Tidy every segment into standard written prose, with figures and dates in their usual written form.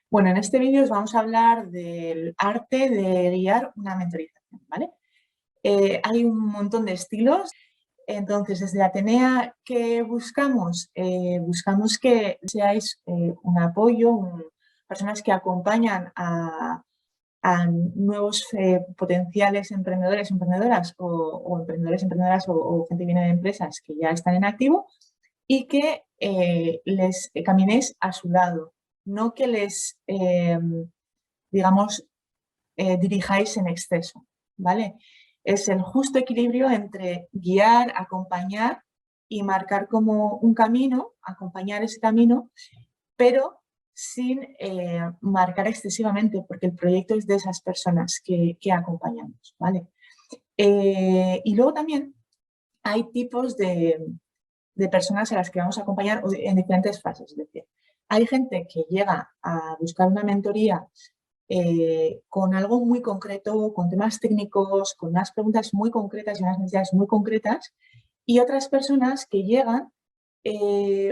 Bueno, en este vídeo os vamos a hablar del arte de guiar una mentorización, ¿vale? Hay un montón de estilos, entonces desde Atenea, ¿qué buscamos? Buscamos que seáis un apoyo, personas que acompañan a nuevos potenciales emprendedores, emprendedoras o emprendedores, emprendedoras o gente que viene de empresas que ya están en activo y que les caminéis a su lado, no que les, digamos, dirijáis en exceso, ¿vale? Es el justo equilibrio entre guiar, acompañar y marcar como un camino, acompañar ese camino, pero sin marcar excesivamente, porque el proyecto es de esas personas que acompañamos, ¿vale? Y luego también hay tipos de personas a las que vamos a acompañar en diferentes fases. Es decir, hay gente que llega a buscar una mentoría con algo muy concreto, con temas técnicos, con unas preguntas muy concretas y unas necesidades muy concretas, y otras personas que llegan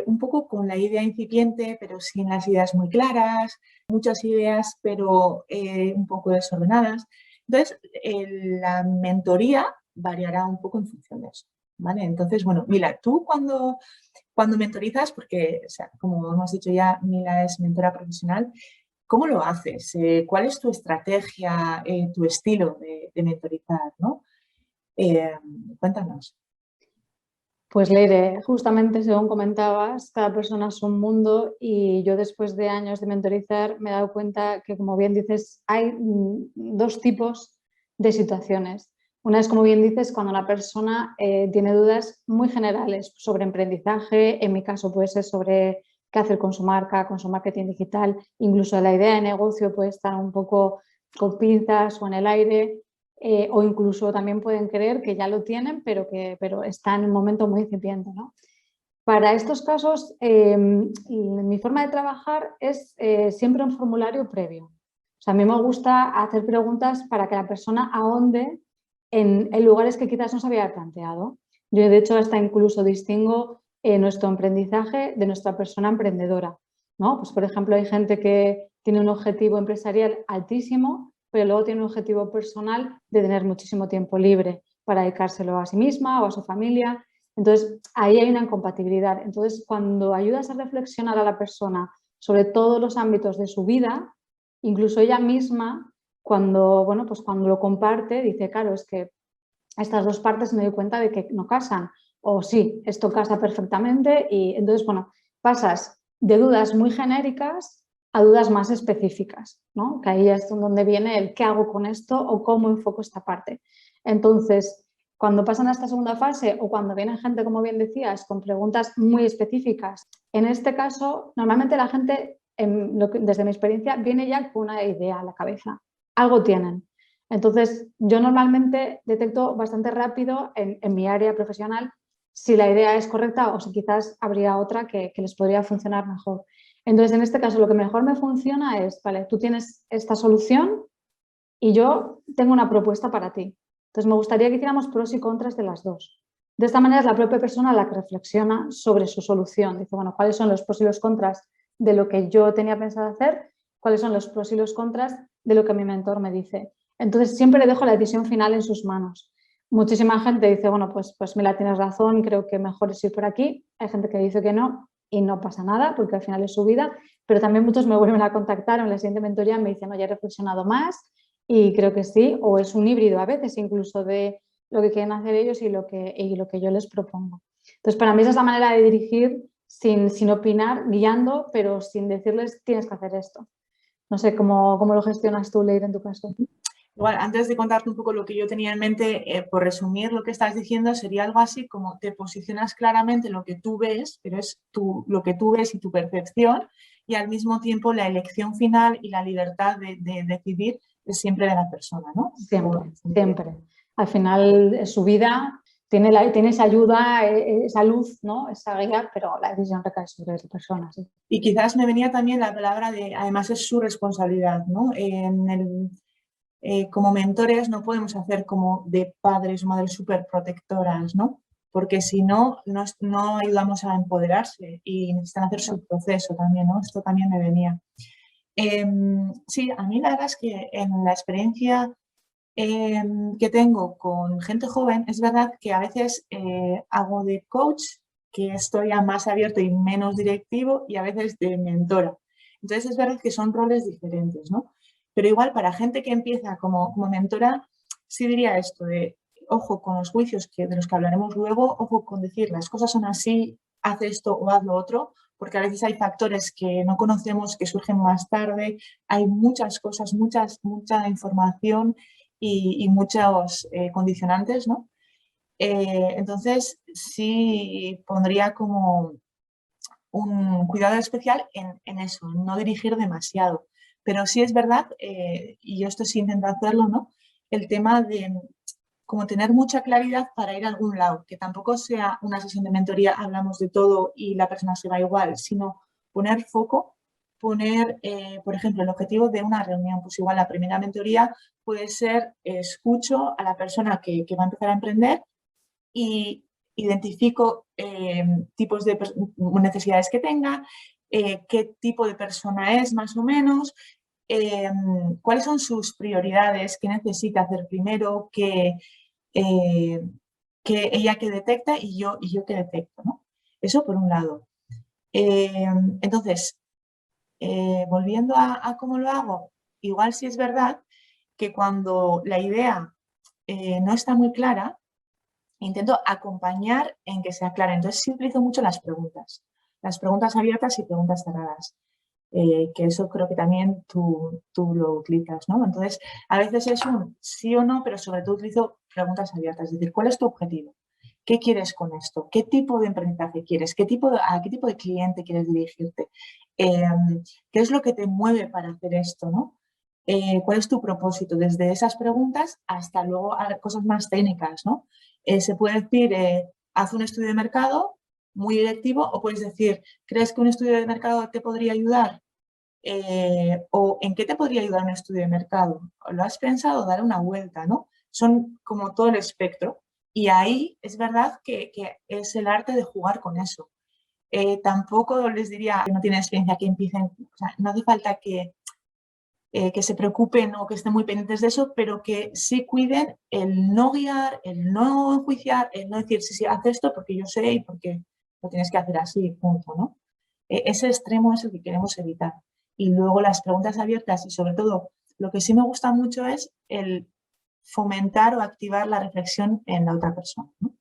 un poco con la idea incipiente, pero sin las ideas muy claras, muchas ideas, pero un poco desordenadas. Entonces, la mentoría variará un poco en función de eso, ¿vale? Entonces, bueno, Mila, tú cuando mentorizas, porque, o sea, como hemos dicho ya, Mila es mentora profesional, ¿cómo lo haces? ¿Cuál es tu estrategia, tu estilo de mentorizar, ¿no? Eh, Cuéntanos. Pues Leire, justamente según comentabas, cada persona es un mundo y yo después de años de mentorizar me he dado cuenta que, como bien dices, hay dos tipos de situaciones. Una es, como bien dices, cuando la persona tiene dudas muy generales sobre emprendizaje, en mi caso puede ser sobre qué hacer con su marca, con su marketing digital, incluso la idea de negocio puede estar un poco con pinzas o en el aire. O incluso también pueden creer que ya lo tienen, pero está en un momento muy incipiente, ¿no? Para estos casos, mi forma de trabajar es siempre un formulario previo. O sea, a mí me gusta hacer preguntas para que la persona ahonde en lugares que quizás no se había planteado. Yo, de hecho, hasta incluso distingo nuestro emprendizaje de nuestra persona emprendedora, ¿no? Pues, por ejemplo, hay gente que tiene un objetivo empresarial altísimo, pero luego tiene un objetivo personal de tener muchísimo tiempo libre para dedicárselo a sí misma o a su familia. Entonces, ahí hay una incompatibilidad. Entonces, cuando ayudas a reflexionar a la persona sobre todos los ámbitos de su vida, incluso ella misma, cuando, bueno, pues cuando lo comparte, dice, claro, es que estas dos partes me doy cuenta de que no casan. O sí, esto casa perfectamente y entonces, bueno, pasas de dudas muy genéricas a dudas más específicas, ¿no? Que ahí es donde viene el qué hago con esto o cómo enfoco esta parte. Entonces, cuando pasan a esta segunda fase o cuando viene gente, como bien decías, con preguntas muy específicas, en este caso, normalmente la gente, desde mi experiencia, viene ya con una idea a la cabeza. Algo tienen. Entonces, yo normalmente detecto bastante rápido en mi área profesional si la idea es correcta o si quizás habría otra que les podría funcionar mejor. Entonces, en este caso, lo que mejor me funciona es, vale, tú tienes esta solución y yo tengo una propuesta para ti. Entonces, me gustaría que hiciéramos pros y contras de las dos. De esta manera es la propia persona la que reflexiona sobre su solución. Dice, bueno, ¿cuáles son los pros y los contras de lo que yo tenía pensado hacer? ¿Cuáles son los pros y los contras de lo que mi mentor me dice? Entonces, siempre le dejo la decisión final en sus manos. Muchísima gente dice, bueno, pues mira, tienes razón, creo que mejor es ir por aquí. Hay gente que dice que no y no pasa nada porque al final es su vida, pero también muchos me vuelven a contactar en la siguiente mentoría y me dicen, oye, he reflexionado más y creo que sí, o es un híbrido a veces incluso de lo que quieren hacer ellos y lo que yo les propongo. Entonces, para mí esa es la manera de dirigir sin opinar, guiando, pero sin decirles tienes que hacer esto. No sé cómo lo gestionas tú, Leire, en tu caso. Igual, antes de contarte un poco lo que yo tenía en mente, por resumir lo que estás diciendo, sería algo así como te posicionas claramente lo que tú ves, pero es lo que tú ves y tu percepción, y al mismo tiempo la elección final y la libertad de decidir es siempre de la persona, ¿no? Siempre, siempre. Al final es su vida, tiene esa ayuda, esa luz, ¿no? Esa guía, pero la decisión recae sobre esa persona. Sí. Y quizás me venía también la palabra de, además es su responsabilidad, ¿no? Como mentores no podemos hacer como de padres o madres súper protectoras, ¿no? Porque si no, no ayudamos a empoderarse y necesitan hacer su proceso también, ¿no? Esto también me venía. Sí, a mí la verdad es que en la experiencia que tengo con gente joven, es verdad que a veces hago de coach, que estoy ya más abierto y menos directivo, y a veces de mentora. Entonces es verdad que son roles diferentes, ¿no? Pero igual para gente que empieza como mentora, sí diría esto de, ojo con los juicios de los que hablaremos luego, ojo con decir las cosas son así, haz esto o haz lo otro, porque a veces hay factores que no conocemos, que surgen más tarde, hay muchas cosas, mucha información y muchos condicionantes, ¿no? Entonces, sí pondría como un cuidado especial en eso, en no dirigir demasiado. Pero sí es verdad, y yo esto sí intento hacerlo, ¿no? El tema de como tener mucha claridad para ir a algún lado, que tampoco sea una sesión de mentoría, hablamos de todo y la persona se va igual, sino poner foco, poner, por ejemplo, el objetivo de una reunión. Pues igual la primera mentoría puede ser, escucho a la persona que va a empezar a emprender y identifico tipos de necesidades que tenga, qué tipo de persona es más o menos, cuáles son sus prioridades, qué necesita hacer primero, eh, que ella que detecta y yo que detecto, ¿no? Eso por un lado. Eh, entonces, volviendo a cómo lo hago, igual sí es verdad que cuando la idea no está muy clara, intento acompañar en que sea clara. Entonces sí utilizo mucho las preguntas abiertas y preguntas cerradas, que eso creo que también tú lo utilizas, ¿no? Entonces a veces es un sí o no, pero sobre todo utilizo preguntas abiertas, es decir, ¿cuál es tu objetivo? ¿Qué quieres con esto? ¿Qué tipo de aprendizaje quieres? ¿A qué tipo de cliente quieres dirigirte? Eh, ¿Qué es lo que te mueve para hacer esto, ¿no? ¿Cuál es tu propósito? Desde esas preguntas hasta luego a cosas más técnicas, ¿no? Se puede decir, haz un estudio de mercado muy directivo, o puedes decir, ¿crees que un estudio de mercado te podría ayudar? ¿O en qué te podría ayudar un estudio de mercado? ¿Lo has pensado? Dar una vuelta, ¿no? Son como todo el espectro. Y ahí es verdad que es el arte de jugar con eso. Tampoco les diría que no tienen experiencia que empiecen, o sea, no hace falta que se preocupen o que estén muy pendientes de eso, pero que sí cuiden el no guiar, el no enjuiciar, el no decir, sí, sí, haz esto porque yo sé y porque lo tienes que hacer así, punto, ¿no? Ese extremo es el que queremos evitar. Y luego las preguntas abiertas y sobre todo, lo que sí me gusta mucho es el fomentar o activar la reflexión en la otra persona, ¿no?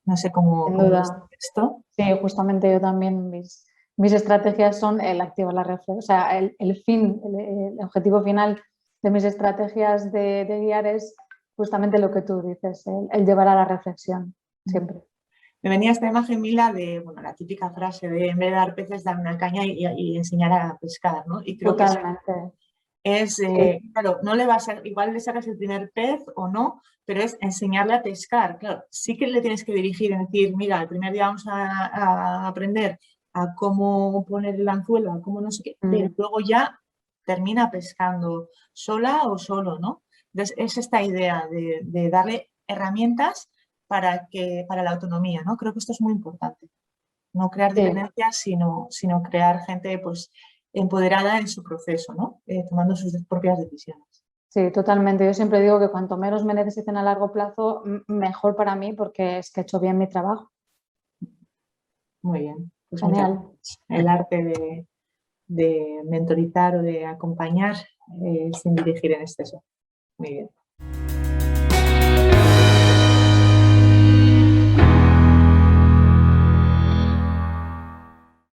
No sé Sin cómo ves duda. esto. Sí, justamente yo también, mis estrategias son el activar la reflexión, o sea, el fin, el objetivo final de mis estrategias de guiar es justamente lo que tú dices, el llevar a la reflexión, siempre. Me venía esta imagen, Mila, de bueno, la típica frase de en vez de dar peces, dar una caña y enseñar a pescar, ¿no? Y creo que Totalmente. Sí. claro, no le vas a, igual le sacas el primer pez o no, pero es enseñarle a pescar. Claro, sí que le tienes que dirigir, es decir, mira, el primer día vamos a aprender a cómo poner el anzuelo, a cómo no sé qué, pero Mm. luego ya termina pescando sola o solo, ¿no? Entonces, es esta idea de darle herramientas para la autonomía, ¿no? Creo que esto es muy importante. No crear Sí, dependencias, sino crear gente, pues, empoderada en su proceso, ¿no? Tomando sus propias decisiones. sí, totalmente. Yo siempre digo que cuanto menos me necesiten a largo plazo, mejor para mí porque es que he hecho bien mi trabajo. Muy bien, pues muchas Genial. gracias. El arte de mentorizar o de acompañar sin dirigir en exceso. Muy bien.